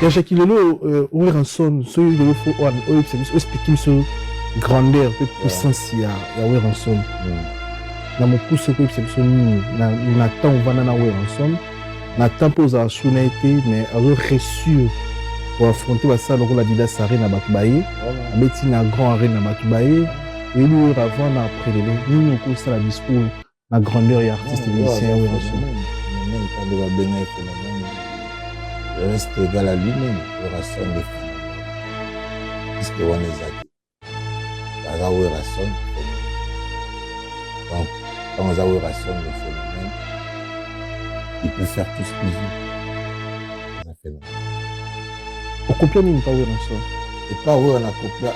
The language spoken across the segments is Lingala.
ya Jackie lelo ouvrir un son so il faut on expliquer sur grandeur et puissance ya ouvrir un son na mokuso ko expliquer na temps vana na ouvrir un son na temps pose à sounaité mais a reçu pour affronter ça le la Dida Saré na Batubaye abeti na grand arène na Batubaye et lui avant na après les nous ko ça la discours la grandeur et artiste musicien ouvrir un son même pas de la bénéfice phénomène reste égal à lui-même pour la son de puisque on est acquis la relation donc quand on a une relation de phénomène il peut faire tout ce qu'il veut un phénomène au copier une pas ouvrir un son et pas où on a copié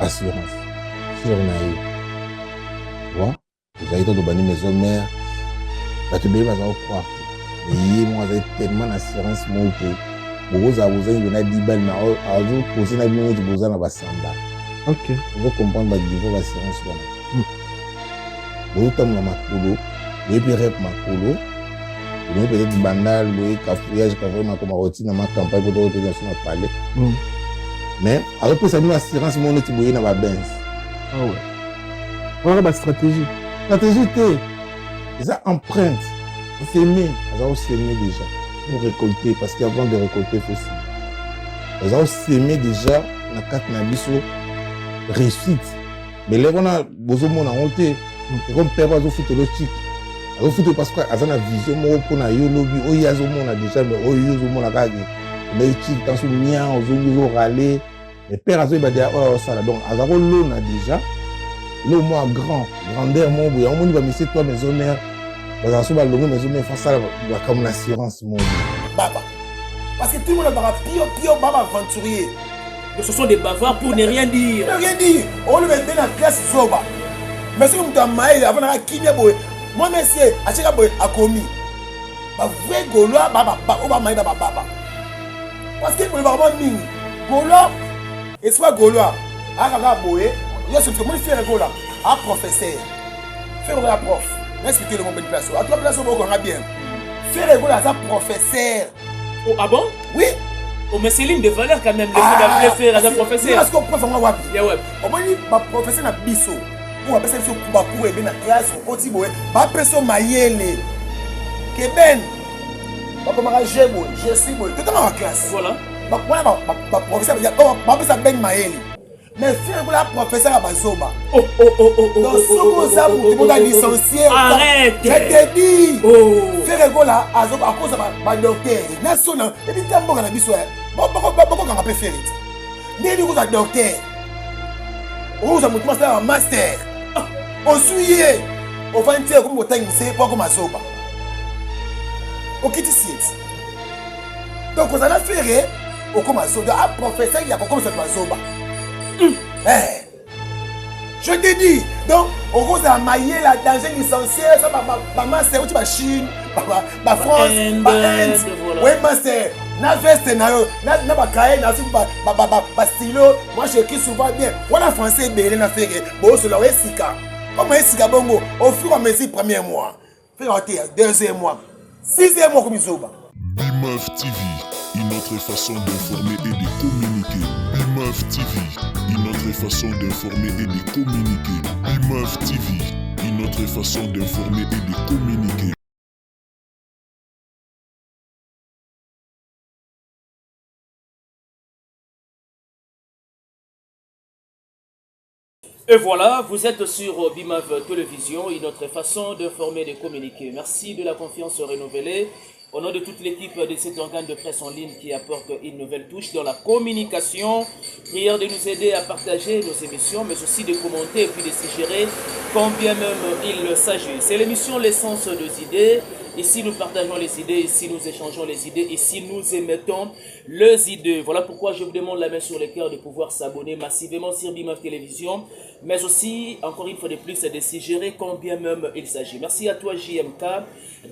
assurance sur naïf ouais vous avez tout de bani maison mère bah tu peux pas croire mais moi j'ai tellement d'assurance moi que vous avez besoin de 10 balles mais à vous poser la minute vous besoin de 100 balles ok vous comprenez le niveau d'assurance là vous tombe dans ma colo vous pouvez rep ma colo vous peut-être banal vous cafouillage cafouillage comme routine dans ma campagne pour d'autres gens sur ma palais mais alors pour ça nous assurance moi tu boyer dans ma benz ah ouais on a une stratégie c'est ça empreinte s'aimer, vous allez s'aimer déjà pour récolter, parce qu'avant de récolter, il faut s'aimer. Vous allez s'aimer déjà dans la carte nabiso réussite. Mais là, on a besoin de honte. C'est comme père, vous faites le chic. Vous faites parce que vous avez une vision, vous avez une lobby, vous avez déjà, mais vous avez déjà, mais chic, dans ce mien, vous avez râlé. Mais père, vous avez déjà, ça, donc, vous avez l'eau déjà. L'eau, moi, grandeur, moi, vous avez dit, mais c'est toi, mes honneurs. Parce que les gens qui font ça comme l'assurance. Baba. Parce que tout le monde va pire, baba aventurier. Ce sont des bavards pour ne rien dire. Ne rien dire. On le met dans la classe Zoba. Mais si vous avez maïs, avant de kiné boy. Moi, monsieur, à chaque fois, a commis. Bah, vrai Gaulois, baba, on va maïs baba. Parce que pour le baron ming, Gaulois, et soit Gaulois, à la boy, il y a ce que moi je fais le Gaulois, à professeur. Faire la prof. Expliquez le mot de place. À trois places, on va bien. Faire école à sa professeur. Oh, ah bon? Oui. Oh, mais c'est l'une des valeurs quand même. Le fait d'appeler faire à sa professeur. Parce qu'on prof, on va bien. Ouais. On va dire, ma professeur n'a biso. Pour appeler ça, pour courir bien dans la classe, on dit, ma personne maïele. Keben. Ma je suis bon. Tout dans la classe. Voilà. Ma professeur, ma personne ben maïele. Mais faire la professeur à Bazoba. Oh. Donc, ce ça pour tout le monde a licencié. Arrête. Je te dis. Oh. Faire école à cause de ma docteur. National. Et puis, tu as un bon à la bisouette. Pourquoi on peut faire ça? Mais du coup, la docteur. On a un master. On suit. On va dire comme on t'a initié pour comme Bazoba. Ok, tu sais. Donc, on a fait. On commence à professeur. Il y a comme ça Bazoba. Je te dis, donc, on cause à mailler la danger licencié, ça va master, où tu vas Chine, va France, va Inde, oui, master, na veste, na ba cahier, na stylo, moi j'écris souvent bien. Voilà français, belé na faire, bon, c'est là où est Sika. Comment est Sika bongo, au fur et à mesure, premier mois, deuxième mois, sixième mois comme Isoba. BIMAF TV, une autre façon d'informer et de communiquer. BIMAF TV, une autre façon d'informer et de communiquer. BIMAF TV, une autre façon d'informer et de communiquer. Et voilà, vous êtes sur BIMAF Télévision, une autre façon d'informer et de communiquer. Merci de la confiance renouvelée. Au nom de toute l'équipe de cet organe de presse en ligne qui apporte une nouvelle touche dans la communication, prière de nous aider à partager nos émissions, mais aussi de commenter et puis de suggérer combien même il s'agit. C'est l'émission L'essence des idées. Ici, nous partageons les idées, ici, nous échangeons les idées, ici, nous émettons les idées. Voilà pourquoi je vous demande la main sur le cœur de pouvoir s'abonner massivement sur BIMAF Télévision, mais aussi, encore une fois de plus, de suggérer combien même il s'agit. Merci à toi, JMK,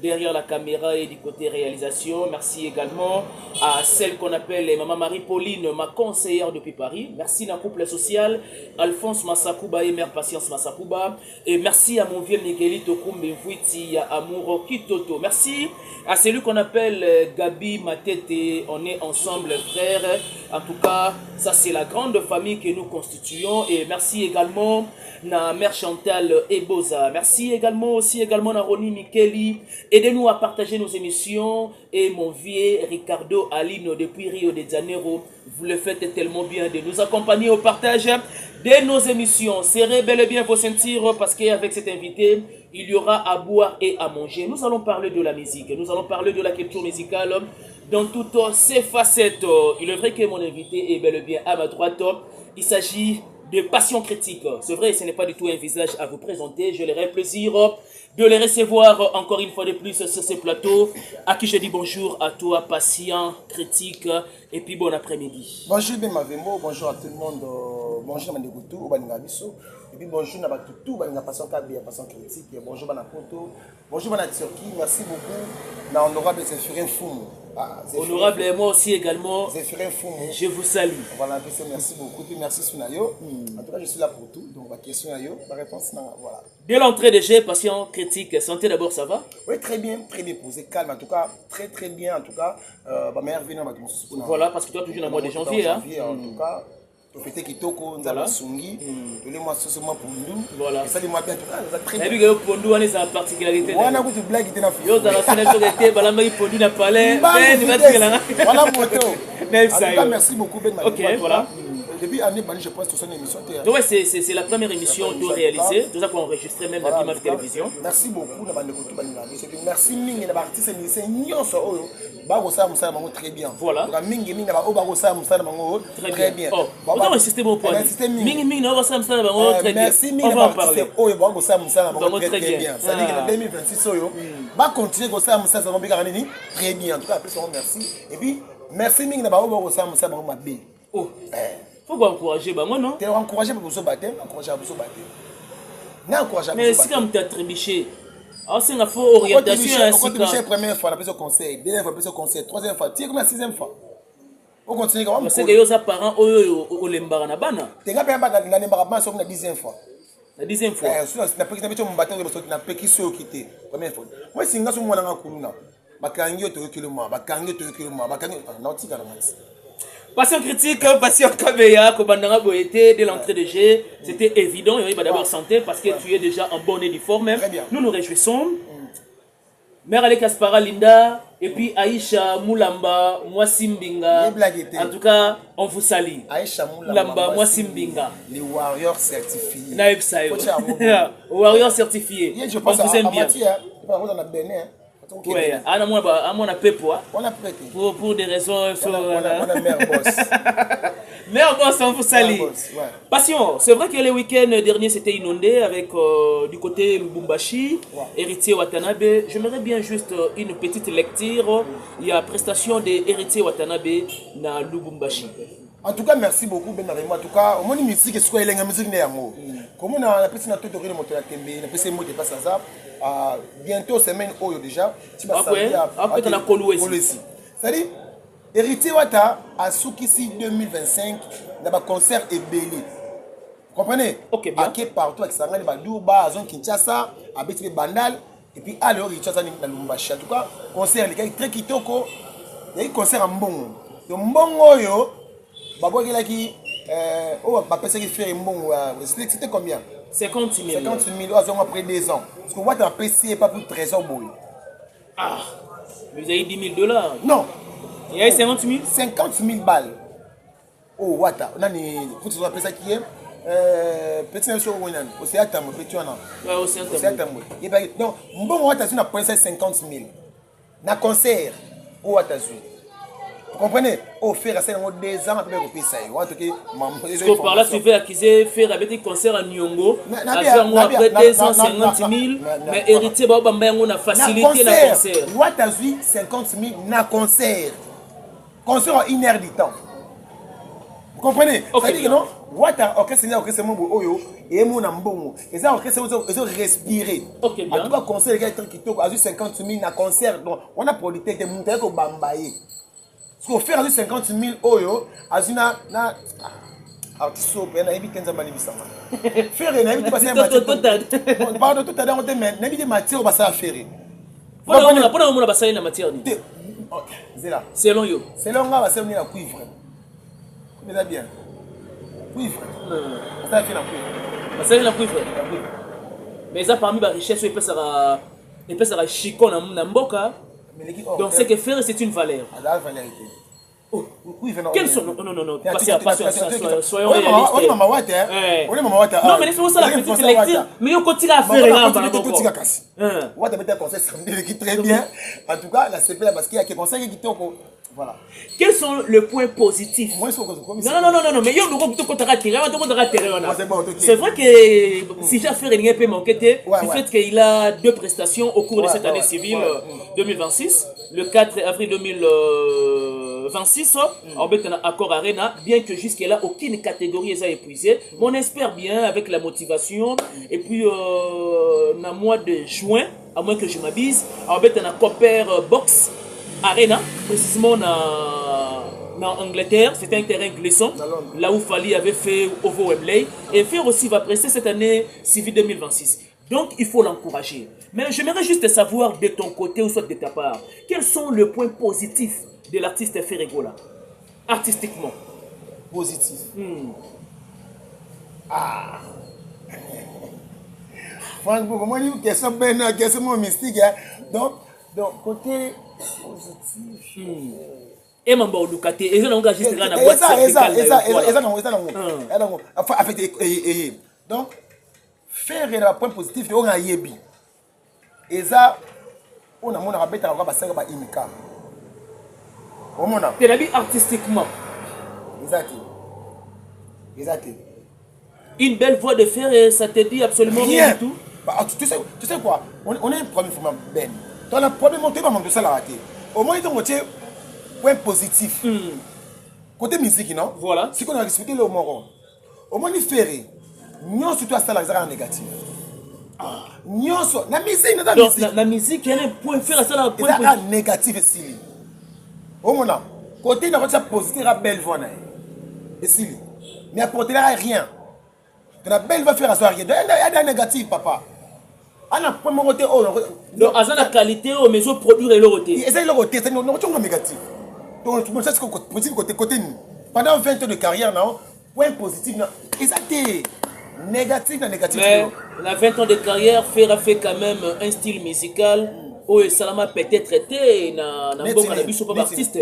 derrière la caméra et du côté réalisation. Merci également à celle qu'on appelle Maman Marie-Pauline, ma conseillère depuis Paris. Merci à la couple social, Alphonse Massakouba et Mère Patience Massakouba. Et merci à mon vieux Miguelito Koumbe Mvouiti, à Amour Kitoto. photo. Merci à celui qu'on appelle Gabi Matete. On est ensemble, frères. En tout cas, ça c'est la grande famille que nous constituons. Et merci également à Mère Chantal Eboza. Merci également à Ronnie Mikeli. Aidez-nous à partager nos émissions. Et mon vieux Ricardo Alino depuis Rio de Janeiro. Vous le faites tellement bien de nous accompagner au partage de nos émissions. Serrez bel et bien vos ceintures parce qu'avec cet invité, il y aura à boire et à manger. Nous allons parler de la musique. Nous allons parler de la culture musicale dans toutes ses facettes. Il est vrai que mon invité est bel et bien à ma droite. Il s'agit de Passion Critique. C'est vrai, ce n'est pas du tout un visage à vous présenter. Je l'aurai plaisir de les recevoir encore une fois de plus sur ce plateau. À qui je dis bonjour à toi, Patient Critique, et puis bon après-midi. Bonjour Ben Mavembo, bonjour à tout le monde. Bonjour à Mandegoutou, au Baninga Bisso. Et puis bonjour à Batoutou, Baninga Passion KB, Passion Critique. Bonjour à Poto, bonjour à Turquie. Merci beaucoup. Na honorable Zéphirin Foumou. Honorable et moi aussi également. Zéphirin Foumou. Je vous salue. Voilà, merci beaucoup. Puis merci Sunayo. En tout cas, je suis là pour tout. Donc, ma question, ma réponse, voilà. Dès l'entrée de jeu, Patient Critique, santé d'abord, ça va? Oui, très bien posé, calme en tout cas, très bien en tout cas. Ma mère vient dans voilà, parce que toi, toujours dans le mois de janvier. En tout cas, le fait Kitoko, nous avons Sungi, le mois seulement pour nous. Voilà. Et ça, les mois bien en tout cas, ça très bien. Et puis, pour nous, on est en particularité. On a beaucoup de blagues qui étaient dans le film. Yo, dans la scène, on était, Balama, il produit, n'a pas l'air. Voilà, moto. En tout cas, merci beaucoup, Ben. Ok, voilà. Depuis l'année, je pense que c'est une émission. Donc, ouais, c'est la première émission tout réalisée. Tout ça qu'on enregistrait même la Bimaf Télévision. Merci beaucoup, merci Ming et l'artiste musicien très bien. Voilà. Très bien. Oh, on va insister mon point. Ming, très bien. Merci Ming, on va en parler. Très bien. Ça dit que 2026, va continuer ça va bien. Très bien. En tout cas, merci. Et puis, merci Ming, oh. Faut pas encourager, bah moi non. Tu es encouragé pour se battre, mais si comme tu as trébuché, alors c'est une fausse orientation. On continue la première fois, on a fait ce conseil, deuxième fois, on a fait ce conseil, troisième fois, tu es comme la sixième fois. On continue comme ça. C'est que les parents au lembarana bana. Tu n'as pas un lembarana, c'est la dixième fois. La dixième fois. Tu n'as pas de battre, tu n'as pas qui se quitter. Première fois. Moi, c'est une fois, Bakangi to kiloma, Bakangi to kiloma, Bakangi. Non, tu Passion Critique, Passion Kabeya, Kobandanga Boété, dès l'entrée de jeu, c'était évident. Il va d'abord santé parce que tu es déjà en bonne et due forme. Nous nous réjouissons. Mère Ale Kaspara Linda, et puis Aïcha Moulamba, moi Simbinga. En tout cas, on vous salue. Aïcha Moulamba, moi Simbinga. Les warriors certifiés. Naïb Saïd. Warriors certifiés. Je pense on vous aime bien. Oui, on a peu poids. On a prêté. Pour des raisons. On a mère boss. Mère boss, on vous salue. Passion, c'est vrai que le week-end dernier c'était inondé avec du côté Lubumbashi, Héritier Watanabe. J'aimerais bien juste une petite lecture. Il y a prestation de Héritier Watanabe dans Lubumbashi. En tout cas, merci beaucoup, Ben Arimo. En tout cas, au moins, la musique est quoi, la musique n'est pas. Comme on a appris notre tour de moto la tembe, on a appris mot de passe ça. Bientôt semaine oyo déjà. Après on a Kolwezi. C'est-à-dire, Héritier Wata à Soukisi 2025 dans un concert Ebeli. Comprenez? Ok, bien. Aké partout avec Sangani Badouba, à Zone Kinshasa, à Betty Bandal, et puis à l'heure Kinshasa dans Lumbashi. En tout cas, concert les gars très kitoko. Il y a un concert en bon. Le bon oyo. Babo qui on va passer faire un bon c'était combien 50 000 après 2 ans parce que what un PC pas plus de trésor boy. Ah, vous avez $10,000. Non, il y a 50 000 balles. Oh what on a ni faut que tu appelles ça qui est petit monsieur Winan au théâtre mon petit on ouais au théâtre et ben donc bon what as une point 50 000 na concert au what as vous comprenez? Oh, faire ça dans 2 ans après repayer ça. Parce que par là, tu veux accuser faire avec des concerts en Nyongo. Après 250 000, mais héritier, on a facilité la concert. What as vu 50 000 na concert? Concert en 1 heure du temps. Vous comprenez? C'est-à-dire que non? What orchestre mon oyo et mon ambongo. Et ça orchestre ils ont respiré. Ok, bien. En tout cas, concert les gars qui a vu 50 000 na concert. Donc, on a produit des montagnes au Bambaye. Parce qu'on fait 50 000 euros, Azuna, na artiste, on a évité un malibisama. Faire, on a évité passer un matière. Pardon, tout à l'heure, on a évité matière, on va faire. Pour la bassin la matière. Zéla. Selon yo. Selon moi, c'est la cuivre. Mais ça bien. Cuivre. Ça fait la cuivre. Bassin la cuivre. Mais ça parmi la richesse, il peut ça chico na mboka. Donc c'est que faire c'est une valeur. La valeur. Quels sont non soyons réalistes. On est maman. Non mais laissez-moi ça la petite lecture. Mais on continue à faire là. On va te mettre un conseil qui très bien. En tout cas, la CP parce qu'il y a quelques conseils qui t'ont. Voilà. Quels sont les points positifs? Non, mais yo c'est vrai que si j'ai fait rien peut manquer du fait qu'il a 2 prestations au cours de cette année civile 2026, le 4 avril 2026, en accord Arena, bien que jusque-là aucune catégorie n'est épuisée, mais on espère bien avec la motivation et puis dans le mois de juin, à moins que je m'abuse, en Copper Box Arena, précisément en Angleterre, c'était un terrain glissant, là où Fali avait fait Ovo Wembley. Et Fer aussi va prester cette année civile 2026. Donc il faut l'encourager. Mais j'aimerais juste savoir de ton côté ou soit de ta part, quels sont les points positifs de l'artiste Ferregola, artistiquement? Positif. Franchement, moi, je dis question mystique. Donc, côté positif. Et mon bon Lucate, et on a juste la boîte cervicale. Donc, faire un point positif, on a yebi. Et ça, on a mon rabais à va passer par imika. Au mon a. T'es l'habit artistiquement. Exact. Une belle voix de fer et ça te dit absolument rien du tout. Tu sais quoi? On a un problème pour Ben. Tu as un problème, tu vas ça la rater. Au moins, il y a un point positif. Côté musique, non? Voilà. Si on a respecté le moron. Au moins, il fait. Nous, surtout à ça, la négative. La musique, la musique, il y a un point faire à ça, la point négatif ici. Au moins, côté il y a un positif, la belle voix. Ici. Mais apporter là rien. La belle va faire à ça rien. Il y a des négatifs, papa. On a pas mon côté. Donc, à la qualité, au maison produire et le côté. Et c'est le côté, c'est négatif. Donc, je sais que côté pendant 20 ans de carrière, non, point positif, non. Et ça, c'est négatif. Mais la 20 ans de carrière, Fer a fait quand même un style musical où Salama peut-être été dans un bon cannabis comme artiste.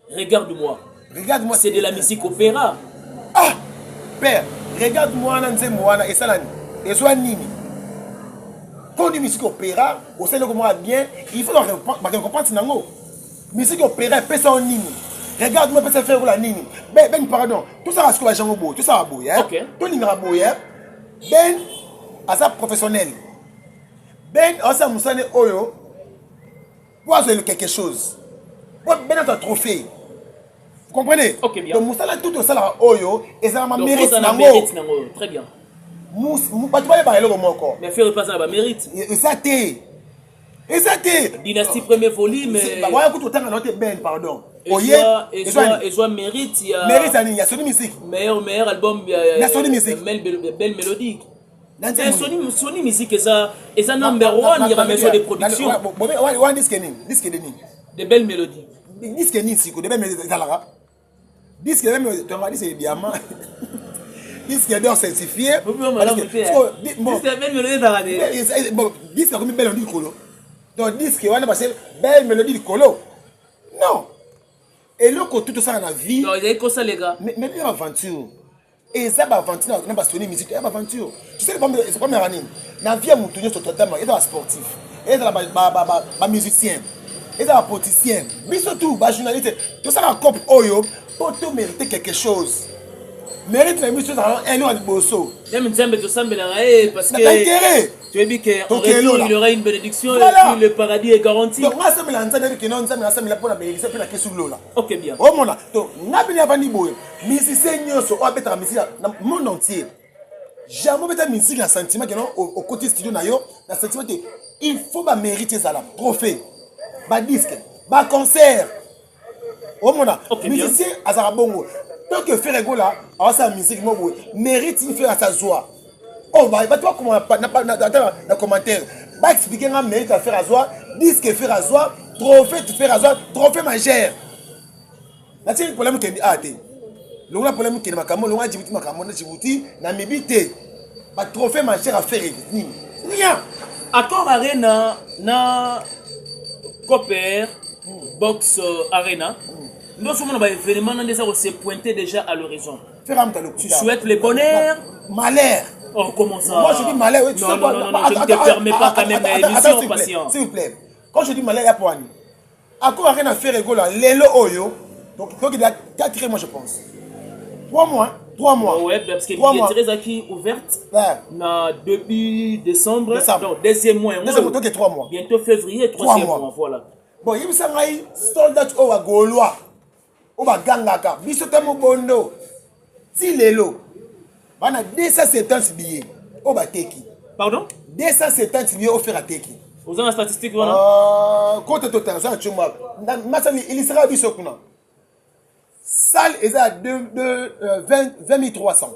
Regarde-moi. Regarde-moi. C'est de la musique opéra. Ah, père, regarde-moi, et ça, et soit Nini. Quand on dit musique opéra, au sein de comment bien, il faut comprendre c'est nango. Musique opéra, peut ça en Nini. Regarde-moi, peut ça faire la Nini. Ben, pardon, tout ça va se faire en beau, tout ça va beau, hein. Tout le monde va beau, hein. Ben, à ça professionnel. Ben, à ça moussane oyo, pour avoir quelque chose. Ben, à ton trophée. Vous comprenez? Ok, bien. Donc, moussane tout ça là oyo, et ça m'a mérite nango. Très bien. Mais faire repasse à la mérite. Et ça t'est. Dynastie premier volume. Pardon. Et soit mérite. Il y a. Mérite, il y a Sony Music. Meilleur album. Il y a Sony Music. Belle mélodie. Sony Music, et ça number one, il y a maison de production. De belles mélodies. Disque c'est diamant. Disque d'or certifié. Disque comme une belle mélodie de colo. Donc disque on a passé belle mélodie de colo. Non. Et là que tout ça dans la vie. Non, il y a que ça les gars. Mais une aventure. Et ça va aventure on a pas sonné musique, une aventure. Tu sais c'est pas meilleure année. Dans vie mon tourner sur totalement, et dans sportif. Et dans ba musicien. Et dans politicien. Mais surtout ba journaliste. Tout ça la cop oyo pour te mériter quelque chose. Mérite la mission dans un an de bosso. J'aime Nzambe to sambela parce que tu as dit qu'en retour il y aura une bénédiction et puis le paradis est garanti. Donc moi ça me l'a entendu que non ça me l'a pour la bénédiction puis la question de l'eau là. OK bien. Oh mon là. Donc n'a bien avant ni boy. Musicien nyoso o beta musique dans le monde entier. Jamais beta musique un sentiment que non au côté studio na yo, un sentiment que il faut ba mériter ça là. Trophée. Ba disque, ba concert. Oh mon là. Musicien azara bongo. Donc Ferrego là, à sa musique, mérite de faire à sa joie. Oh, bah toi comment dans commentaire, va expliquer un mérite à faire à soi, disque faire à soi, trophée faire à soi, trophée majeur. Là, c'est le problème qui est ah, le problème qui est macamo, le Djibouti macamo, Djibouti, Namibie, pas trophée majeur à faire rien. Accord Arena, na Copper, Box Arena. Nous sommes dans l'événement, on s'est pointé déjà à l'horizon. Tu souhaites le bonheur? Malheur. Oh, comment ça? Moi je dis malheur, oui, tu sais quoi? Non, je ne te permets pas quand même l'émission, patient. S'il vous plaît. Quand je dis malheur, il y a pour Annie. Accord Arena à faire rigolo, Lelo Oyo. Donc il y a 4 mois, je pense. 3 mois. 3 mois. Oui, parce que la billetterie qui est ouverte depuis décembre. Donc, deuxième mois. Deuxième mois, donc 3 mois. Bientôt février, 3e mois. Voilà. Bon, il y a des soldats qui sont gaulois. Ils sont gangaka. Ils sont bondo. Si lelo. On a 270 billets. Ils sont teki. Pardon? 270 billets offerts à teki. Vous avez la statistique, voilà? Compte total, il sera dit ce qu'on a. Salle est à 20 300.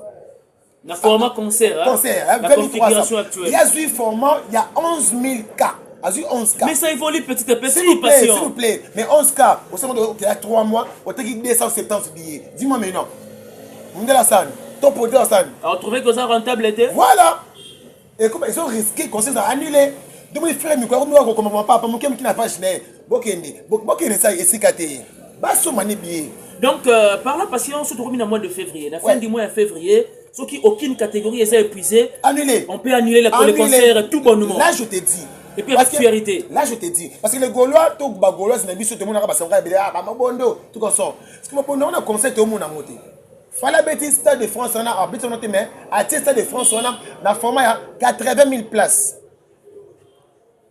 Le format concert. Concert, la configuration actuelle. Il y a 8 formats, il y a 11 000 cas. Il y a 11 cas. Mais ça évolue petit à petit, s'il vous plaît. Mais 11 cas, au sein de il y a 3 mois, on a 270 billets. Dis-moi maintenant. On est la salle. Top pour la salle. Alors, trouvez que ça rentable était? Voilà. Et comme ils ont risqué, le conseil a annulé. Donc, il fait mieux. Comme on ne pas, qui n'a pas chine. Bokende, ça, et c'est caté. Basso mané billet. Donc, par la patience, on se termine au mois de février. La fin du mois de février, ceux qui aucune catégorie est épuisée, annulé. On peut annuler les concerts tout bonnement. Là, je te dis. Et puis avec fierté. Là, je te dis. Parce que les Gaulois, tout les Gaulois, c'est tout le monde a tout comme ça. Parce que on a commencé tout le monde à monter. Fallait bêtise Stade de France, on a arbitre notre main. À Stade de France, on a dans le format 80 000 places.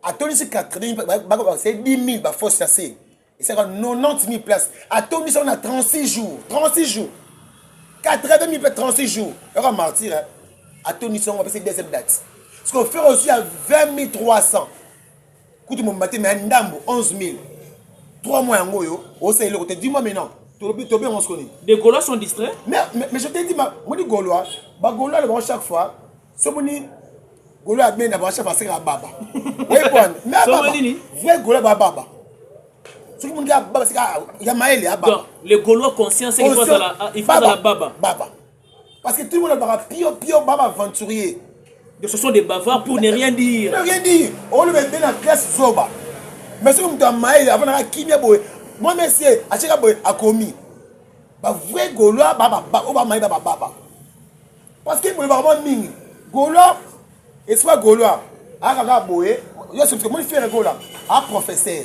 À Tony, c'est 80 000 places. C'est 10 000 il faut chasser. Et c'est 90 000 places. À Tony, on a 36 jours. 36 jours. 80 000 places, 36 jours. Il y aura martyr. À Tony, on va passer deuxième date. Ce qu'on fait aussi à 20 300. Écoute, mon matin, mais un ndambo, 11 000. 3 mois en goyo. Oh, c'est le côté. Dis-moi maintenant. Tu bien, on se connaît. Les Gaulois sont distraits. Mais je te dis, moi, les Gaulois, les Gaulois, chaque fois, ce que les Gaulois, bien d'abord, chaque fois, c'est un baba. Oui, bon. Mais un baba. Vrai Gaulois, baba. Ce que les Gaulois, c'est qu'il y a Maël et Baba. Les Gaulois conscients, c'est qu'il faut à la baba. Parce que tout le monde a pio, baba aventurier. Ce sont des bavards pour ne rien dire. Ne rien dire. On le met dans la classe Zoba. Mais si vous avez maïs, avant de kimia boy. Moi, monsieur, à chaque fois, à commis. Bah, vrai Gaulois, baba, baba. Parce que vous vraiment ming. Gaulois, et soit Gaulois, à boy, il y a ce que moi, je fais Gaulois, à professeur.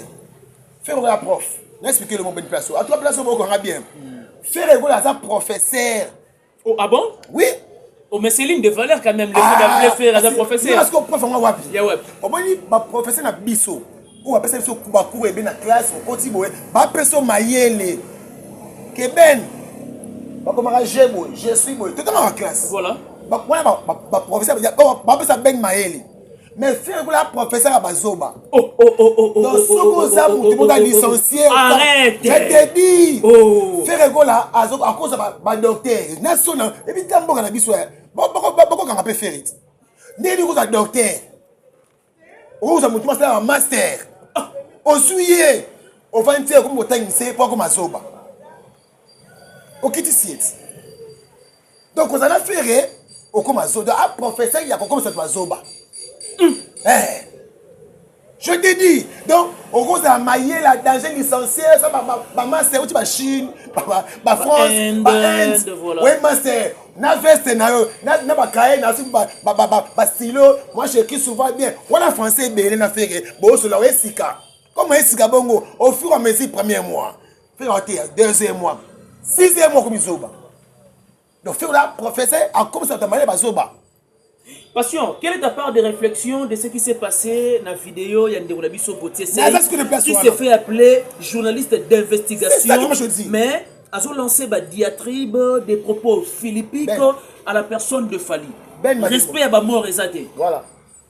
Faire un prof. N'expliquez le mot ben place. À toi, place, on va bien. Faire Gaulois, à professeur. Oh, ah bon? Oui. Oh, mais c'est l'une des valeurs quand même, le fait d'appeler faire un professeur. Parce qu'on prof, on va voir. Au moins, ma professeur n'a biso. Ou après, c'est Kubakou et bien la classe, on continue. Ma personne maïele. Keben. Je suis tout dans la classe. Voilà. Ma professeur, ma personne ben maïele. Mais faire la professeur à Bazoba. Oh. Dans ce qu'on a pour tout le monde licencié. Arrête. Je te dis. Oh. Faire la à cause de ma docteur. National. Et puis, tant qu'on a biso. Pourquoi on a pu faire it? N'est-ce pas docteur? On a un master. On suit. On va dire comme on t'a dit, pas comme Azoba. Ok, tu sais. Donc, on a fait comme Azoba. Un professeur, il y a comme ça, Azoba. Je te dis. Donc, on a maillé la danger licencié. Ça va master, tu vas Chine, va France, va Inde. Oui, master. Na veste na yo na ba kaye na su ba stylo moi j'écris souvent bien voilà français belé na faire bon cela ouais sika comme sika bongo au fur et à mesure premier mois faire deuxième mois sixième mois comme zoba donc faire la professeur a comme ça tamaler ba zoba. Passion, quelle est ta part de réflexion de ce qui s'est passé dans la vidéo il y a des Biso Botier qui s'est fait appeler journaliste d'investigation mais ils ont lancé des diatribes, des propos philippiques à la personne de Fali. Respect à la mort et zate. Voilà.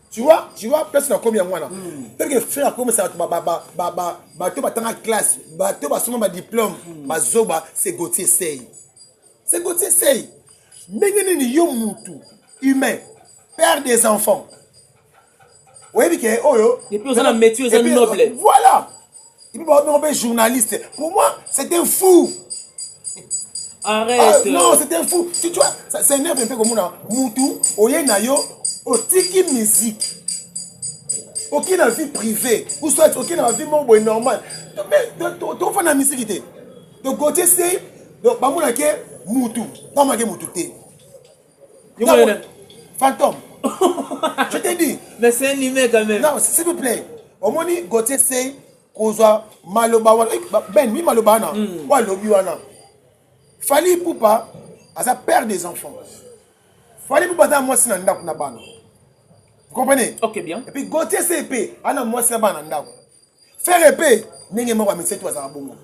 Tu vois, personne combien moi là. Parce que faire comme ça, tu vas en classe, tu vas sur ma diplôme, ma zoba, c'est Gauthier Sey. C'est Gauthier Sey. Mais il y a un humain, père des enfants. Oui, et puis, on a un métier, on noble. Voilà. Et puis, on est journaliste. Pour moi, c'est un fou. Arrête. Non, c'est un fou. Tu vois, ça énerve un peu comme ça. Moutou, oye nayo, otiki musique. Aucune vie privée. Ou soit aucune vie normale. Mais, tu fais la musique. Donc, côté c'est, donc, bah, ke Moutou. Non, ma ke Moutou. Fantôme. Je t'ai dit. Mais c'est un humain quand même. Non, s'il vous plaît. Au moins, Gauthier c'est qu'on soit maloba. Ben, oui, maloba. Ou alobi wana. Fali Poupa, à sa père des enfants. Fali Poupa, dans moi, c'est un ndako na bana. Vous comprenez? Ok, bien. Et puis, Gauthier c'est épée. Ana moi, c'est un bana ndako. Faire épée, n'est-ce pas mais c'est toi, ça va bon.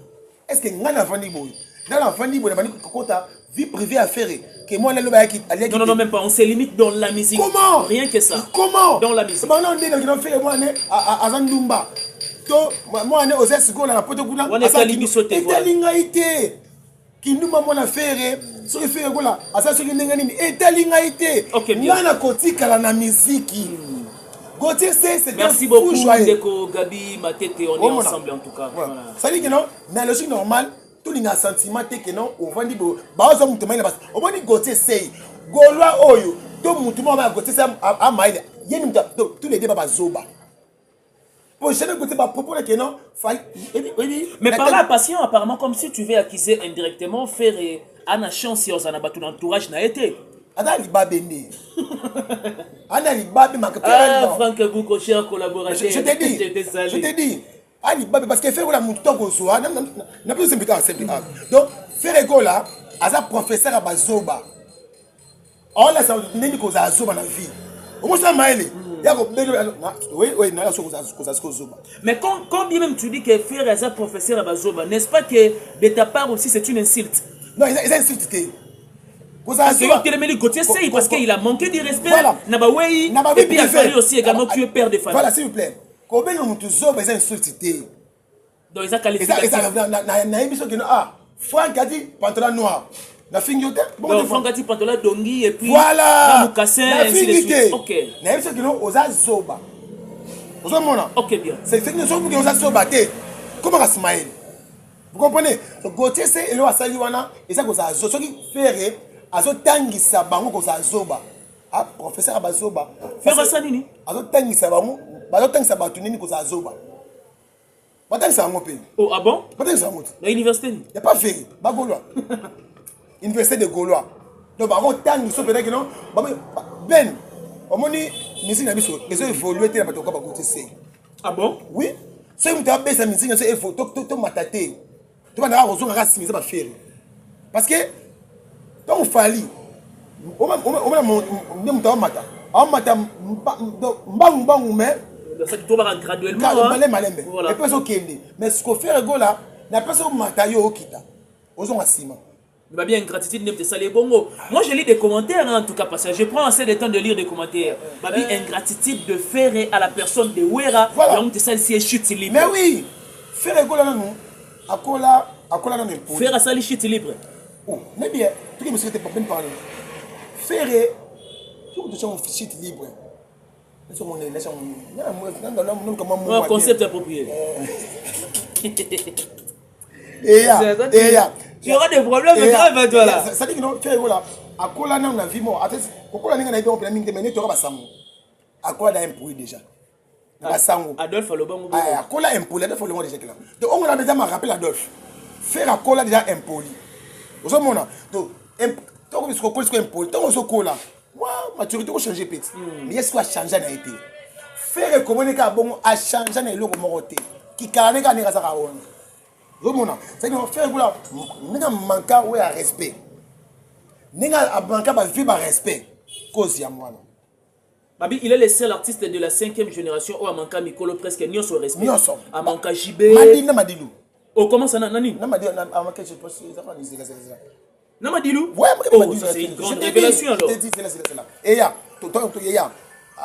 Est-ce que ngana fandi boy? Dans la fandi boy, n'abani kokota vie privée à faire. Que moi, non, non, même pas. On se limite dans la musique. Comment? Rien que ça. Comment? Dans la musique. Bah non, on a fait moi à Zandumba. Moi, on est aux escoles, la pote goula. On est à l'imisoté. Italingaïté. Qui nous m'a mon affaire. Ce qui fait goula. À ça, ce qui n'est pas italingaïté. Ok, bien. On a côté à la musique. Gauthier, c'est merci beaucoup, Ndeko, Gabi, Matete. On est ensemble en tout cas. Ça dit que non, dans la logique normale. Tout le monde sentiment que non on va dire bah on va te parce on va dire Gauthier c'est Gaulois oyo tout le monde va Gauthier c'est à maïle yeni tous les débats bazoba pour jamais Gauthier va proposer que non mais par là patient apparemment comme si tu veux accuser indirectement faire Anna chance si on a battu l'entourage n'a été Ana libabene Ana libabe ma Franck Bouko cher collaborateur je t'ai dit parce que faire la mouton qu'on soit n'a plus de donc faire école là à sa professeur à Bazoba on laisse n'est cause à Zoba dans la vie au moins ça m'a aidé oui n'a la chose à Zoba mais quand bien même tu dis que faire à sa professeur à Bazoba n'est-ce pas que de ta part aussi c'est une insulte non ils insulté parce que Gauthier c'est parce qu'il a manqué de respect Nabaweyi et puis il fallait aussi également tu es père de famille voilà s'il vous plaît combien de mutu zoba ils insulté donc ils ont qualifié na émission que ah Franck a dit pantalon noir na fingote bon Franck a dit pantalon dongi et puis voilà na mukassin ainsi de suite OK na émission que non oza zoba oza mona OK bien c'est que nous sommes que oza zoba té comment Ismaël vous comprenez donc Gauthier c'est elo asali wana et ça oza zo soki faire azo tangisa bango oza zoba ah professeur abazoba faire ça nini azo tangisa bango bazotangisa bato nini koza zoba batangisa bango mpe oh ah bon batangisa bango na université ni y a pas fait bagolois université de Gaulois donc bazotangisa peut-être que non ben omoni musique na biso les ont évolué te na bato kwa bakote c'est ah bon oui c'est une tabe sa musique c'est il faut to mataté to bana rozonga ka simisa ba faire parce que donc fali on m'a mata mbangu mais ça tu vas graduellement voilà et puis ça mais ce qu'on fait là la personne matayo okita ozonga sima bah bien ingratitude n'est pas ça les bongo moi je lis des commentaires en tout cas parce que je prends assez de temps de lire des commentaires bah bien ingratitude de faire à la personne de Wera donc c'est ça c'est chute libre mais oui faire là non akola non mais faire ça les chute libre oh mais bien tout que monsieur était pas bien parler faire tout de son fichier libre un concept approprié tu auras des problèmes graves toi là ça dit que non faire voilà akola na vie mo akola ninga na bien opéra mingi mais tu auras basango akola da un bruit déjà basango Adolphe Alobango akola impoli Adolphe Alobango déjà là donc on a déjà me rappelé Adolphe faire akola déjà impoli vous savez mon donc tant que ce qu'on impoli tant que ce qu'on là moi maturité ko changer petit mais est-ce qu'on a changé na été faire communiquer bon a changer na eloko moko te ki kana ka neka saka on vous mona c'est que faire voilà ninga manka ouais à respect ninga manka ba vie ba respect cause ya mwana Babi, il est le seul artiste de la 5e génération où a manqué Mikolo presque ni son respect. A manqué Jibé. Madilou. Oh, comment ça nani? Madilou, a manqué je pense ça va dire ça. Namadilou? Ouais, c'est une grande révélation alors. C'est là. Et ya, tout ya.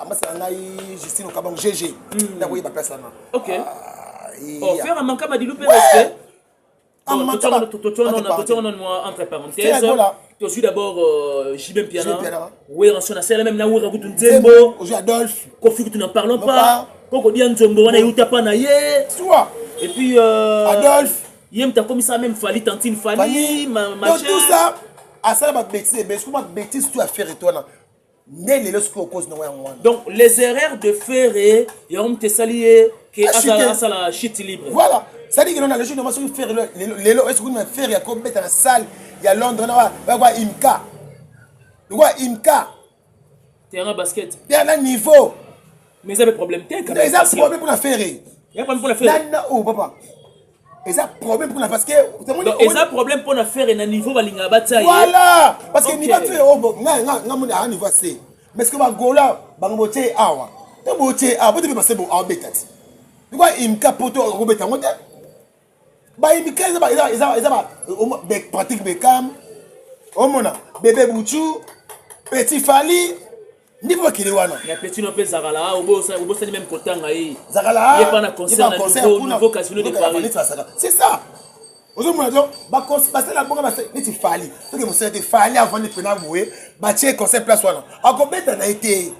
Moi c'est ngai Justine Okabang GG. Na voyé ba personne. OK. Oh, faire a manqué Madilou respect. Entre parenthèses, tu suis d'abord Jibem Piana. Oui, on a celle même là où on a Nzembo. Aujourd'hui Adolphe. Kofi, tu n'en parlons pas. Koko Dian Nzembo, on a eu Tapanaye. Et puis Adolphe. Yem t'as commis ça même Fali, Tantine Fali, donc tout ça, à ça ma bêtise, mais comment bêtise tu as fait et toi là. Donc les erreurs de Ferré, il y a un tessalier qui a la chute libre. Voilà. Ça dit que l'on a le jour de ma faire les lots, est-ce que vous me faire, il y a combien dans la salle, il y a Londres, il y a Imka. Il y a Imka. Terrain basket. Dernier niveau. Mais ça a des problèmes. Il y a des problèmes pour la faire. Il y a des problèmes pour la faire. Oh papa. Et ça problème pour la parce que et ça problème pour la faire et un niveau balinga bataille. Voilà parce que niveau fait oh bon nga niveau c'est mais ce que ba gola ba ngote awa to bote a bote passer bon a betati quoi imka poto robeta ngote ba imka ça ba pratique bekam o mona bébé Bouchou petit Fali niveau qui wana ya petit no pe zakala obo sani même kotanga yi zakala il y a pas un concert nouveau casino de Paris c'est ça aujourd'hui donc ba passer la bonne passer petit Fali to que monsieur te Fali avant de prendre boué ba tie concert place wana a combien na été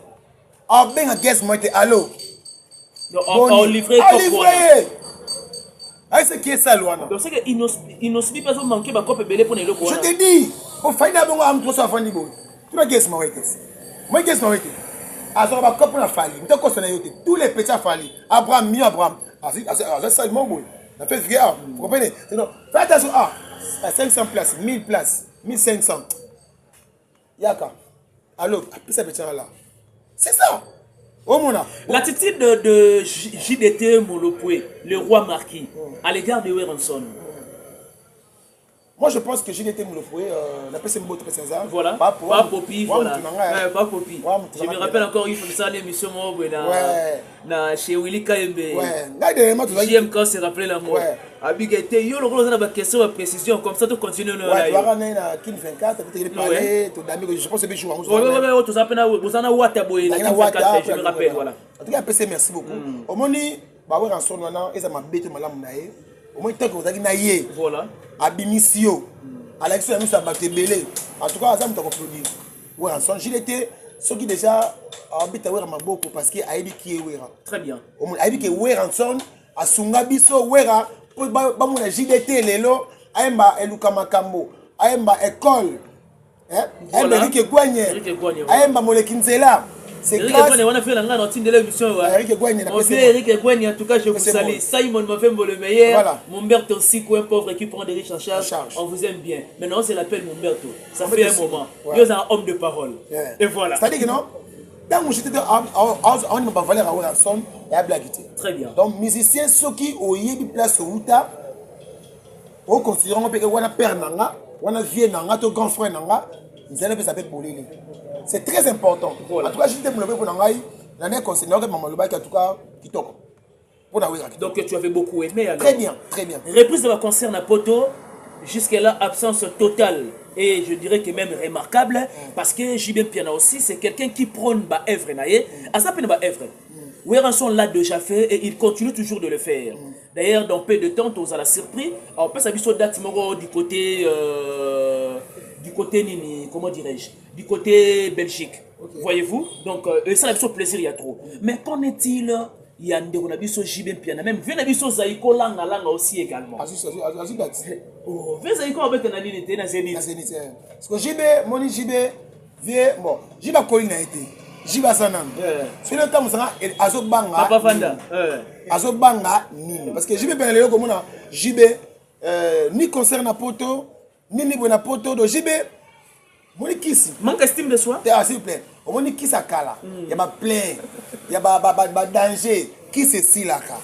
a ben a guest moi te allo on livré ah c'est qui est ça wana donc c'est que inosbi pas manquer ba copé belé pour les locaux je te dis pour faire d'abord am trop ça avant de boy tu vas guest moi moi qu'est-ce que tu as pour la Fali tous les petits Fali Abraham mi Abraham c'est seulement bon ça fait vrai vous comprenez sinon faites attention à 500 places 1000 places 1500 yaka alors après ça petit là c'est ça au mona l'attitude de JDT Molopoué le roi marquis à l'égard de Werenson. Moi je pense que JDT Molopoué la PCM Boto César. Voilà. Pas Popi, voilà. Pas Popi. Je me rappelle encore une fois ça l'émission moi na chez Willy Kayembe. Ouais. JMK s'est rappelé la mort. Abigate yo le gros na ba question de précision comme ça tu continues là. Ouais, tu vas ramener na Kin 24 tu parler tu d'amis je pense que c'est jour. Ouais, tout ça pena bozana wata boy na Kin 24 je me rappelle voilà. En tout cas PC merci beaucoup. Au moni ba we ranson wana eza mabete malamu na ye. Au moins tant que vous avez naïe voilà abimisio Alexis Amis a battu belé en tout cas ça me t'a produit ouais ensemble il était ce qui déjà habite à beaucoup parce que aibi qui est wera très bien au moins aibi qui est wera ensemble a sunga biso wera pour ba mon JDT lelo aimba eluka makambo aimba école hein aimba Eric Gouagné aimba Molekinzela. C'est grâce. On a fait la grande de l'émission. Eric Gouagné. Eric Gouagné, en tout cas, je vous salue. Simon Mavembo le meilleur. Momberto aussi, un pauvre qui prend des riches en charge. On vous aime bien. Maintenant, c'est l'appel Momberto. Ça fait un moment. Vous êtes un homme de parole. Et voilà. C'est-à-dire que non, dans mon j'étais on ne pas valeur à Wilson et à Blaguité. Très bien. Donc, musiciens, ceux qui ont eu des places au Outa, on considère que on a père nanga, on a vieux nanga, ton grand frère nanga, ils allaient s'appeler pour les. C'est très important. Voilà. En tout cas, je t'ai développé pour l'année l'année concernant que maman Loba qui en tout cas qui toque. Donc tu avais beaucoup aimé alors. Très bien, très bien. Reprise de la concert à Poto, jusqu'à absence totale et je dirais que même remarquable parce que JB Piana aussi c'est quelqu'un qui prône ba œuvre naie, à ça peine ba œuvre. Werenson l'a déjà fait et il continue toujours de le faire. D'ailleurs dans peu de temps on a la surpris, on peut s'habiller sur date du côté Nini, comment dirais-je, du côté Belgique. Okay. Voyez-vous? Donc, ça a besoin plaisir, il y a trop. Mais qu'en est-il? Il y a des gens qui ont bien même vu des gens Zaïko langa aussi également. Oh, vu Zaïko avec un ami était na Zénith. Parce que JB, mon JB, vieux, bon, JB a collé na été. JB Sanan. C'est le temps où ça a Azobanga. Papa Fanda. Azobanga Nini. Parce que JB ben le comme on a JB ni concert na poto. Nini bona poto do JB moni kisi manque estime de soi s'il vous plaît on moni kisi akala ya ba plein ya ba danger qui c'est si là ka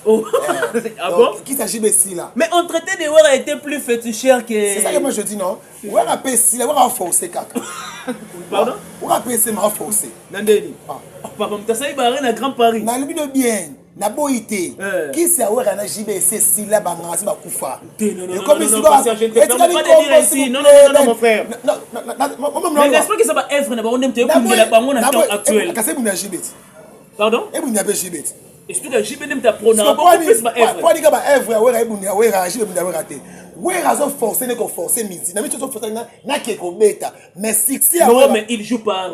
ah bon qui s'agit de si là mais entretien de Wera était plus féticheur que c'est ça que moi je dis non Wera peut si là Wera forcer kaka pardon Wera peut c'est m'a forcer nandeni papa mtasai barre na Grand Paris na lubi bien na boité qui c'est Wera na JB c'est si là ba ngasi ba kufa non comme ici non mon frère mais n'est-ce pas que ça va être na ba on aime te kundela bango na temps actuel kase buna JB pardon et buna be JB Et surtout que JB n'aime ta pronom. Pourquoi dire que ma œuvre ya wera ebundi ya wera JB ebundi ya wera te. Wera zo forcer ne ko forcer midi. Na mito zo forcer na ke ko beta. Mais succès non mais il joue par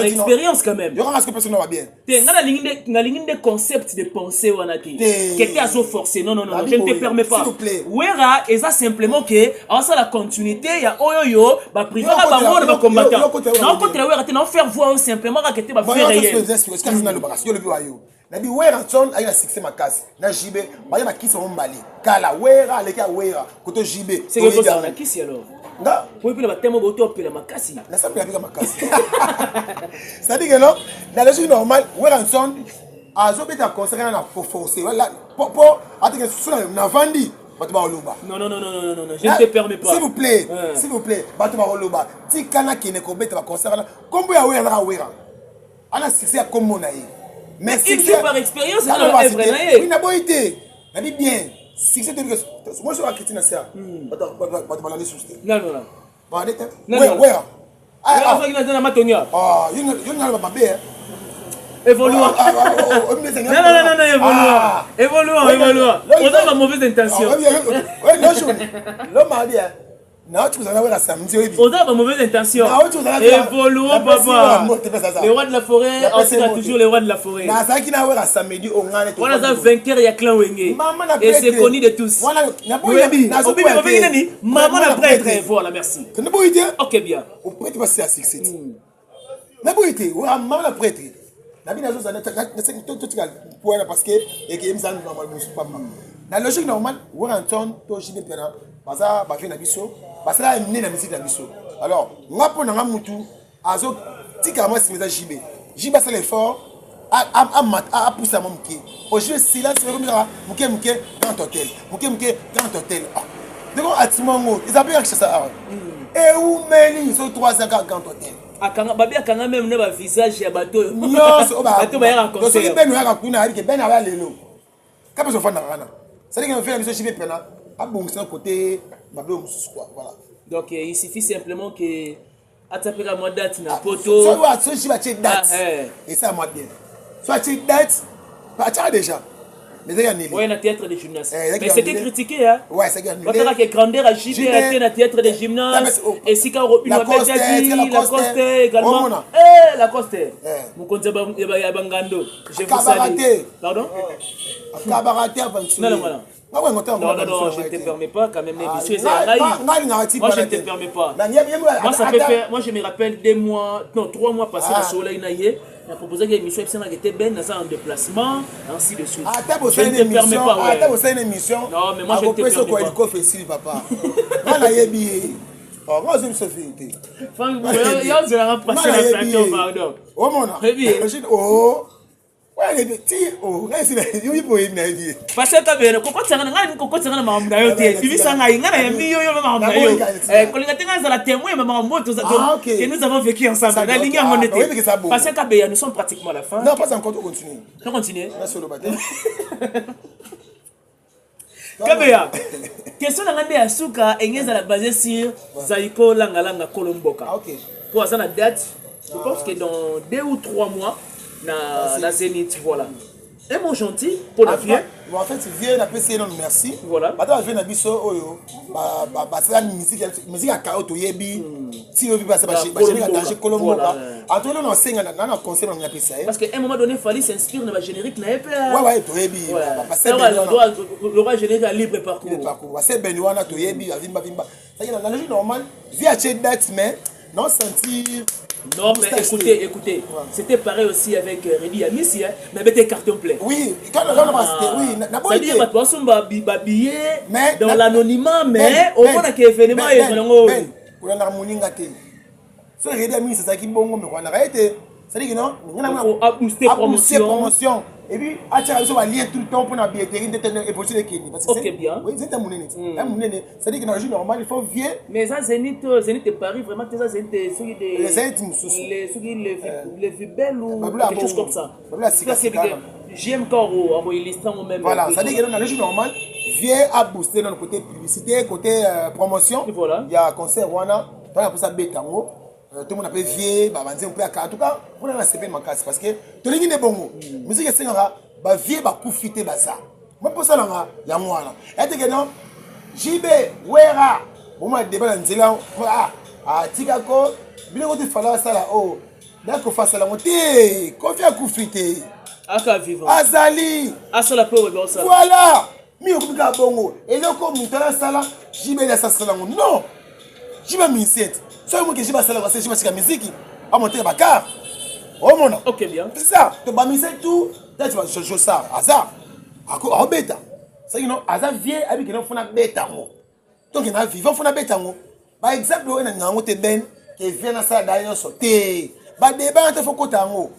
expérience quand même. Il y aura ce que personne ne va bien. Nga linginde concept de pensée wanaki. Quelqu'un a so forcé. Non, je ne te permets pas. S'il vous plaît. Wera, et ça simplement que en ça la continuité, il y a oyoyo, ba privé ba bango ba combattant. Non contre Wera, te non faire voir simplement que te ba faire réel. Est-ce que na lo bakas yo le biwayo. Na bi Wera son ayi na succès makasi. Na JB, ba ya makisi mo mbali. Kala Wera leki a Wera koto JB. C'est que ça na kisi alors. Nga pour puis le baptême au top la makasi. Na ça peut la makasi. C'est-à-dire que non, dans le jeu normal, Weranson a zo beta conseiller na forcer. Voilà, pour attendre sur na vandi, bato ba oloba. Non, je ne te permets pas. S'il vous plaît, bato ba oloba. Ti kana kine ko beta ba conseiller na kombo ya Wera na Wera. Ana succès comme na yi. Mais il joue par expérience dans la œuvre na yi. Oui, na boité. Na dit bien. Si c'est que moi je vais critiquer ça. Bato ba la sous. Non. Ba dete. Wera. Ah, il a dans la matonia. Ah, il n'a pas bien. Évoluant. Non, évoluant. On a la mauvaise intention. L'homme a dit, non, tu vas avoir la samedi. On a la mauvaise intention. Évoluant, papa. Les rois de la forêt, on sera toujours les rois de la forêt. On a un vainqueur, il y a clan Wenge. Et c'est connu de tous. Maman la prêtre. Voilà, merci. Ok, bien. Au prêtre, c'est à 6. Mais bon, il maman la prêtre. La logique normale, Weranson, Toshine Pena, Baza, Bafé Nabiso, Basala est né dans la musique Nabiso. Alors, moi pour Namamutu, Azo, Tikama Simeza JB. JB c'est l'effort, à pousser à mon mouké. Au jeu silence, c'est comme ça, mouké, grand hôtel. Mouké, grand hôtel. Donc, à Timongo, ils appellent ça. Et où mène ils sont 350 grand hôtel. Babi akanga même ne ba visage ya bato. Non, bato ba ya concert. Donc ben ya kuna avec ben ala lelo. Kapa so fana kana. Ça dit qu'on fait la mission chez Pena. A bon c'est côté babé mususu quoi, voilà. Donc il suffit simplement que attaper la mois date na poto. Ça va so chiba check date. Et ça moi bien. Soit check date, pas tu déjà. Mais il y a nil. Ouais, na théâtre de gymnase. Mais c'était critiqué hein. Ouais, c'est gagné. On dirait que grandeur à JB a été na théâtre de gymnase et si ka une la Coste également. La Coste. Mon compte ya bangando. Je vous salue. Pardon? Cabareté aventure. Non, je ne te permets pas quand même l'émission. Moi je ne te permets pas. Moi je me rappelle 2 mois, non 3 mois passés à Soleil Naye. Il a proposé que l'émission était bien en déplacement, ainsi de suite. Je ne te permets pas. Une émission. Non, mais moi je ne te permets pas. Papa. Moi je suis moi je me suis fait. Il y a un passé la plateau, pardon. Oh mon Dieu. Oh. Ouais, les petits, oh, c'est il faut y venir. Parce que tu as coco tsanga ngani coco tsanga mama mdayo te. Tu vis sanga ngana ya miyo yo mama mdayo. Kolinga tenga za la témoin mama mboto que nous avons vécu ensemble. La ligne en été. Parce que Kabeya nous sommes pratiquement à la fin. Non, pas encore, on continue. On continue. Sur le bâtiment. Kabeya. Question na ngande asuka engeza la basée sur Zaiko Langalanga Kolomboka. OK. Pour ça la date, je pense que dans 2 ou 3 mois la Zénith, voilà. Un mot gentil pour la vie. En fait, vieux n'a pas essayé non merci. Voilà. Maintenant, je viens biso oyo. C'est la musique à Kaoto yebi. Si on veut passer par chez Colombo. En tout cas, on enseigne dans un conseil on a appelé ça. Parce qu'à un moment donné, il fallait s'inspirer de la générique na EP. Ouais, to yebi. Le roi générique a libre parcours. Libre parcours. C'est Benoît to yebi, vimba. Ça y est, dans la vie normale, via chez date mais non sentir. Non, mais écoutez, c'était pareil aussi avec Rémi Amissi, mais avec des cartons pleins. Oui, quand on a c'est-à-dire que tu as habillé dans l'anonymat, mais au moins, il y a un événement. On a harmonie. Ce Rémi Amissi, c'est ça qui est bon, mais on a arrêté. C'est-à-dire que non, on a boosté promotion. Et puis, tu as lié tout le temps pour la billetterie et pour les Kenny. Ok, bien. Oui, c'est un moulin. C'est-à-dire que dans le jeu normal, il faut vieux. Mais ça, Zénith et Paris, vraiment, ça, c'est des. Les Zénith, les Vibelles ou quelque chose comme ça. J'aime encore en illustrant moi-même. Voilà, c'est-à-dire que dans le jeu normal, vieux a boosté dans le côté publicité, côté promotion. Il y a un concert, Wana, on a pour ça Bétango. Tout le monde appelle vieux, on peut en tout cas, on a la CP parce que tout le monde est bon. Musique est ba vie ba kufite baza moi pour ça là ya mwana et que non JB wera bon ma débat nzela tika ko biloko te fala sala oh dako fa sala moté konfi akufite aka vivant azali asala pe o ça voilà mi okuka bongo eloko mutala sala JB la sala non JB misette so mo ke JB sala parce que JB sika musique a monter bakar oh mon ok bien c'est ça to ba misette tout tu vas jouer ça hasard ako beta ça non hasard vie abi que non fona beta mo donc il a vivant fona beta mo par exemple on a ngango te ben qui vient na sala d'ailleurs sauter ba débat te faut tango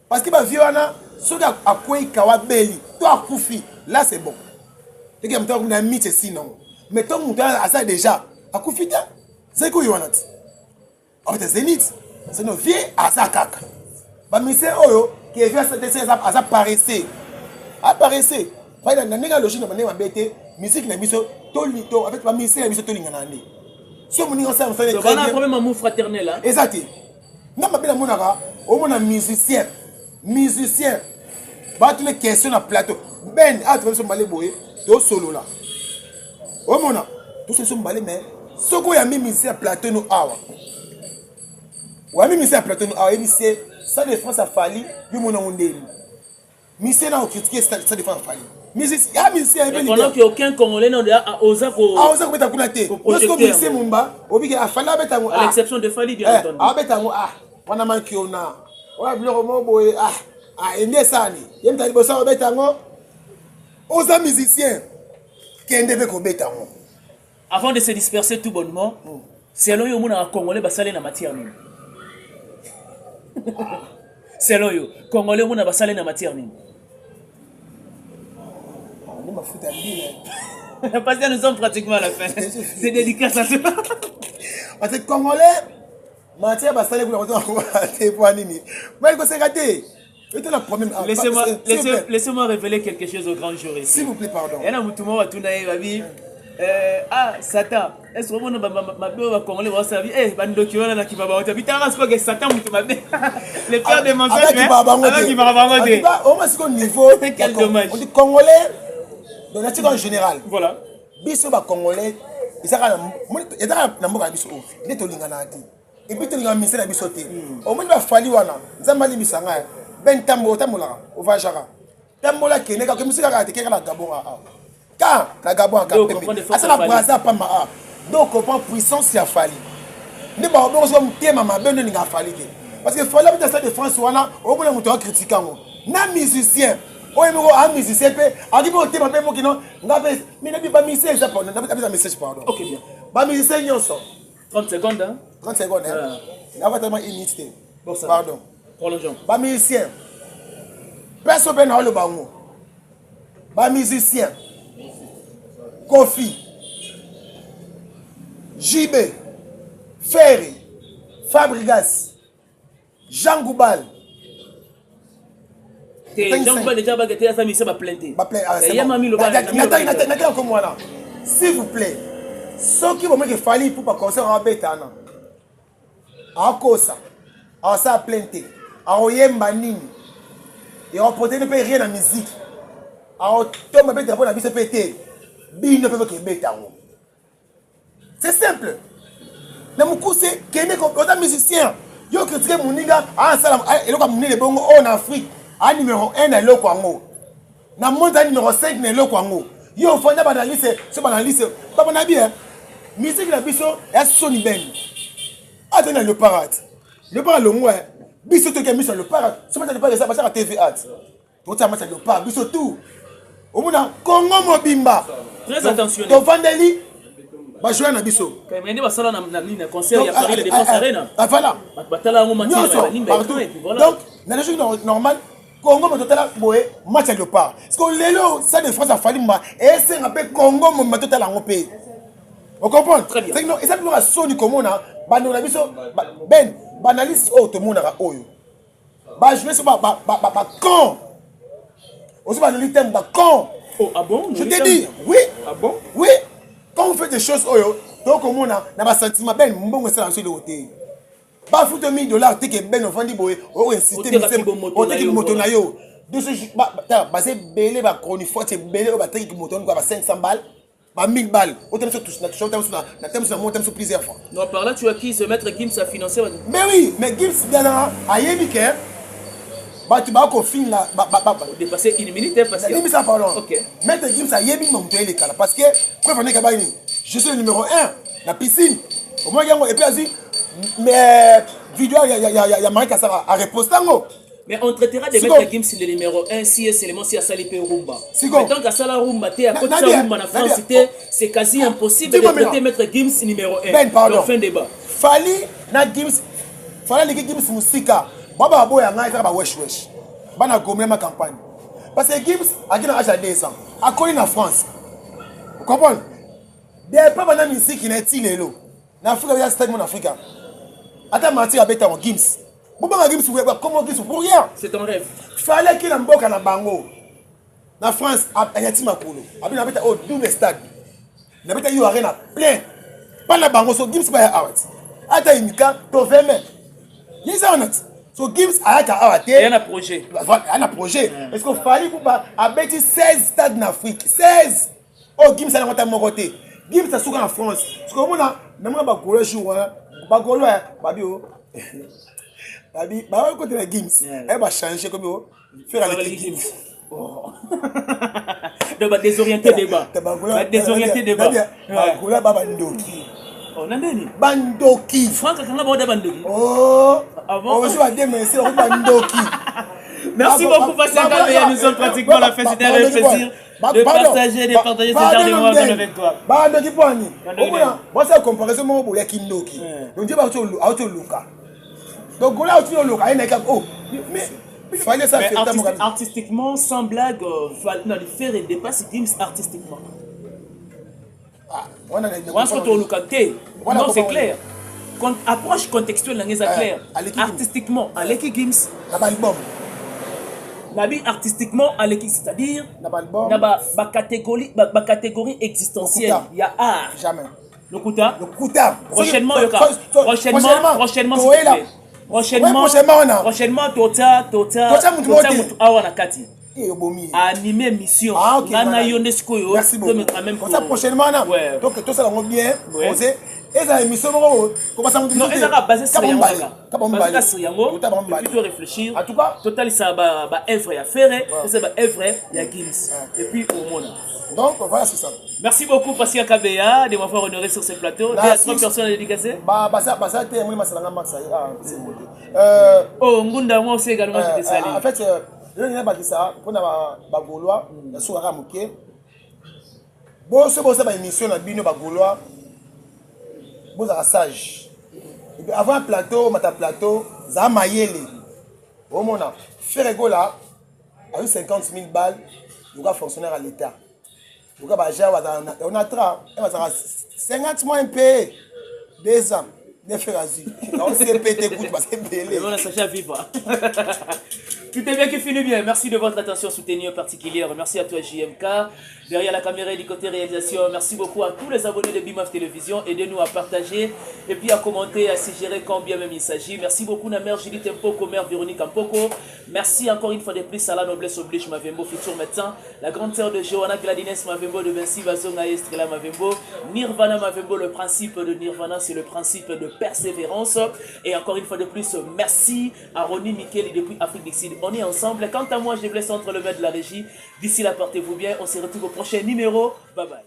parce que ba viona soka akwei kawa beli to akufi là c'est bon tu que mto na mite sinon mais ton mto asa déjà akufi ta c'est quoi yonat on te zénith c'est nos vie asa kaka ba mise oyo qui vient ça asa apparaissait pas dans nega logique na ndema bete musique na biso to lito avec ba mise na biso to lingana ndi so moni on ça on fait donc on a un problème amour fraternel là exact na mabela monaka au mona musicien ba toutes les questions na plateau ben a tu so malé boye to solo là au mona tout ce sont balé mais soko ya mi musicien plateau no awa wa mi musicien plateau no awa c'est ça de France a fallu yo mona ondeli musicien na critiquer ça de France a fallu musicien pendant que aucun Congolais n'a osé mettre kuna te parce que musicien mumba obi a fallu mettre à l'exception de Fali bien entendu mettre wana manki ona wana biloko mo boye ende sani yemta libosa ko betango oza musicien kende be ko betango avant de se disperser tout bonnement selon yo mona Congolais basale na matière nini selon yo Congolais mona basale na matière nini on ma foutre à dire parce que nous sommes pratiquement à la fin c'est délicat ça parce que Congolais matière basale ko na te pour nini mais ko se raté. Laissez-moi révéler quelque chose au grand jour ici. S'il vous plaît, pardon. Il y a un mouton à tout naïf, Satan. Est-ce que vous ma belle va congolais va servir bando qui va qui va ba bitara c'est que Satan mouton ma belle. Le père de mensonge mais qui va bangoter. Au moins c'est niveau quel dommage. On dit congolais dans la en général. Voilà. Biso ba congolais, ils a na mboka biso. Il est olingana ati. Et puis tu ngam misela biso te. Au moins va fali wana. Nzamali misanga. Ben tambo tamola o va jara tambola kene ka musique ka te la gabon ka la gabon ka pepe asa la braza pa ma donc comprend puissance ya fali ne ba bon so mtema ma ben ni nga fali ke parce que fali habite ça de France wana o bona muto critiquer ngo na musicien o yemo a musicien pe a di bo tema pe mo kino nga pe mi na bi ba musicien ça pardon na bi message pardon OK bien ba musicien nyonso 30 secondes hein 30 secondes hein na va tellement inutile pardon prolongeons. Ba musicien. Personne ben na le bango. Ba musicien. Kofi. JB. Ferry. Fabrigas. Jean Goubal. Jean Goubal déjà baguette ça mi ça va plainter. Ba plainter. Il y a mami le ba. N'attends comme moi là. S'il vous plaît. Ce qui va me fallait pour pas concert en bétana. À cause ça. À ça plainter. Aoyemba nini et on peut ne payer rien dans musique a to me beta na biso pété bino pe ke beta ngo c'est simple na mukuse kene ko ota musicien yo critiquer muninga a sala eloko munile bongo en Afrique a numéro 1 na eloko ngo na monde numéro 5 na eloko ngo yo fanya ba na liste so ba na liste ba na bien musique na biso ya soni ben atena le parade le moi biso to ke mission le parade so mata le parade ça passer à TV at to ta mata le parade biso tout au mona Congo mobimba très attentionné to vandeli ba jouer na biso quand même ba sala na ligne concert ya Paris de Défense Arena voilà batala ngo matière ni donc na les jours normal Congo mo totala boye match le parade parce que lelo ça de France a fallu ma et c'est un peu Congo mo totala ngo pe vous comprenez c'est non et ça nous a soni comme on a bando na biso ben banaliste oh tout le monde a oyo ba jouer sur ba quand aussi banaliste ba quand oh ah bon je te dis oui ah bon oui quand on fait des choses oyo donc on a ba sentiment ben mbongo ça sur le côté ba fout $1000 te que ben on vend boy o inciter o te ki moto na yo basé belé ba chroniforte c'est belé ba teki moton quoi ba 500 balles ba 1000 balles autant sur touche na thème sur monter sur plusieurs fois. Non, par là tu as qui se mettre Gims à financer. Mais oui, mais Gims bien ayemi que bah tu vas qu'on fin là dépasser une minute parce que ça pardon. OK. Mettre Gims ayemi mon les cas parce que quoi on est capable je suis le numéro 1 la piscine. Au moins et puis vas-y mais vidéo il y a Marie Kassara à reposter ngo. Mais on traitera de mettre Gims le numéro 1 si seulement si à Salipé Rumba. Mais tant qu'à Sala Rumba, à côté de Rumba en France, c'est quasi impossible de traiter mettre Gims numéro 1. Ben, pardon. Fin débat. Fali na Gims, fallait que Gims musika. Baba boya nga eza ba wesh wesh. Bana gommer ma campagne. Parce que Gims a gagné à 2 ans. A connu en France. Vous comprenez? Des pas bana musique na tilelo. Na Afrique il y a stade mon Afrique. Attends mentir avec ton Gims. Comment Gims pour rien? C'est ton rêve. Fallait qu'il mboka na bango. Na France, ayati makolo. Abi na beta au double stade. Na beta yo arena plein. Pas na bango so Gims ba out. Ata imika to 20 mètres. Yes or not? So Gims ayaka out. Il y a un projet. Voilà, il y a un projet. Est-ce qu'il fallait pour abeti 16 stades en Afrique? 16. Oh Gims a monté mon côté. Gims a souka en France. Parce que moi na ba golo jour ba golo ba bio. Babi, bah côté la Gims, elle va changer comme faire avec Gims. Donc désorienter débat. Désorienter débat. Bagola baba ndoki. Oh nandeni. Bandoki. Franck kanga ba bandoki. Oh. Avant. On va dire merci on bandoki. Merci beaucoup Pascal Kabea, nous sommes pratiquement la fin, c'était un plaisir de partager ces genres de moments avec toi. Bandoki poani. Moi ça comparaison moi pour les kindoki. Donc je vais auto luka. Donc là tu le cas oh mais fallait ça faire artistiquement sans blague non le faire et dépasse Gims artistiquement. On se retrouve au non c'est clair. Approche contextuelle là c'est clair. Artistiquement avec Gims album. Nabi artistiquement avec c'est-à-dire na catégorie existentielle, il y a art. Jamais. Le Kouta. Prochainement prochainement tota awana kati animé mission ngana yonde sikoyo to mettre même pour ça prochainement donc tout ça on bien poser et ça émission non et ça basé sur yango plutôt réfléchir en tout cas total ça ba œuvre à faire c'est ba œuvre ya Gims et puis au monde. Donc voilà c'est ça. Merci beaucoup Pascal Kabea de m'avoir honoré sur ce plateau. Il y a 3 personnes dédicacées. Ça t'es moi masalanga maxa c'est beauté. Oh ngunda moi aussi également je te salue. En fait je n'ai pas dit ça pour na ba gaulois na soara moké. Bon c'est bon ça ba émission na bino ba gaulois. Bon ça sage. Et puis avant plateau mata plateau za mayele. Au mona faire gola avec 50 000 balles, il va fonctionnaire à l'état. On a 50 mois un peu, 2 ans, 9 ans. On s'est pété écoute parce que on a sachet à vivre. Tout est bien qui finit bien. Merci de votre attention soutenue particulière. Merci à toi JMK. Derrière la caméra et du côté réalisation, merci beaucoup à tous les abonnés de BIMAF Télévision. Aidez-nous à partager et puis à commenter, à suggérer quand bien même il s'agit. Merci beaucoup à mère Judith Mpoko, mère Véronique Mpoko. Merci encore une fois de plus à la noblesse oblige Mavembo, futur médecin. La grande sœur de Johanna Gladines Mavembo de Vinci Vazonga Estrela Mavembo. Nirvana Mavembo, le principe de Nirvana, c'est le principe de persévérance. Et encore une fois de plus, merci à Ronnie Mikel depuis Afrique du Sud. On est ensemble. Quant à moi, je vous laisse entre le maître de la régie. D'ici là, portez-vous bien. On se retrouve au prochain numéro. Bye bye.